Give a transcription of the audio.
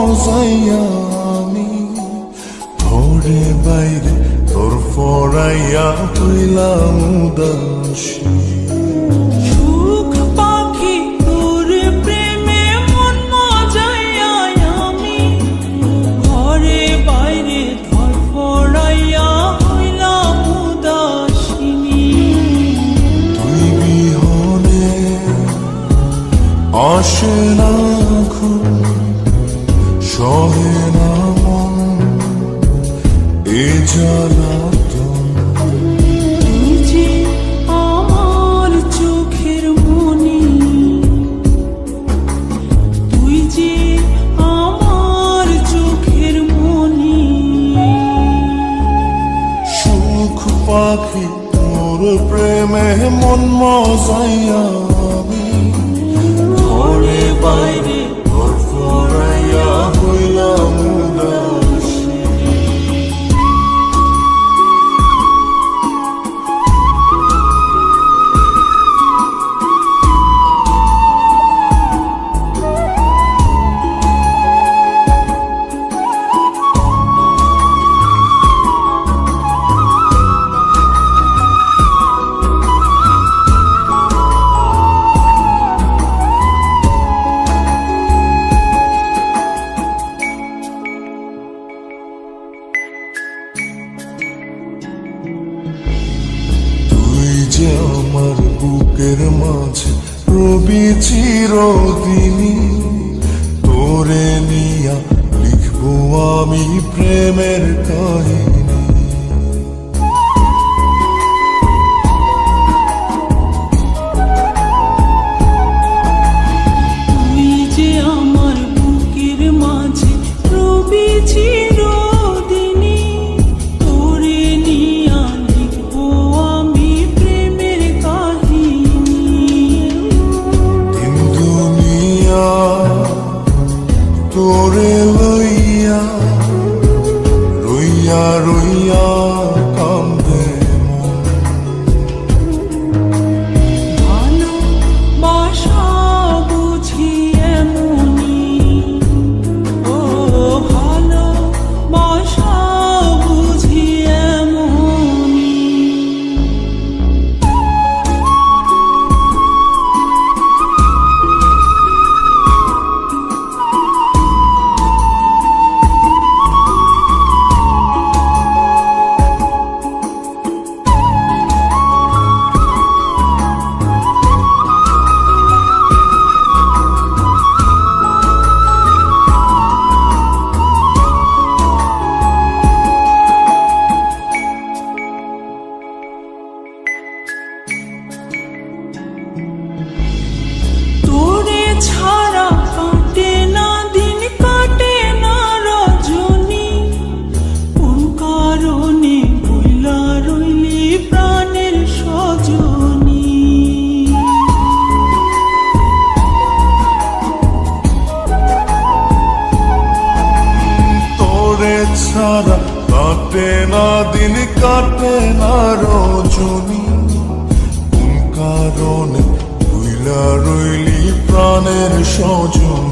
মজাইয়া আমি ঘরে বাইরে তোর ফরাইয়া হইলাম উদাসী। সুখ পাখি তোর প্রেমে মন মজাইয়া আমি ঘরে বাইরে ধরফরাইয়া হইলাম উদাসিনী। তুই বিহনে আসে না ঘুম, সহে না মন এ জ্বালাতন। তুই যে আমার চোখের মনি, তুই যে আমার চোখের মনি। সুখ পাখি তোর প্রেমে মন মজাইয়া আমি ঘরে বাইরে ঘর ফরাইয়া হইলাম উদাসী। যে আমার বুকের মাঝে রবি চিরদিনই, তোরে নিয়া লিখবো আমি প্রেমের কাহিনী। তুই যে আমার বুকের মাঝে রবি চিরদিনই, তোরে নিয়া লিখবো আমি প্রেমের কাহিনী। দিন দুনিয়া তোরে লইয়া রইয়া রইয়া কান্দে মন। ভালোবাসা বুঝি এমনি, ও ভালোবাসা বুঝি এমনি। তোরে ছাড়া কাটে না দিন, কাটে না রজনী। কোন কারণে বইলা রইলি প্রাণের সজনী। তোরে ছাড়া কাটে না দিন, কাটে না রজনী। কোন কারণে ভুইলা রইলি প্রাণের সজন।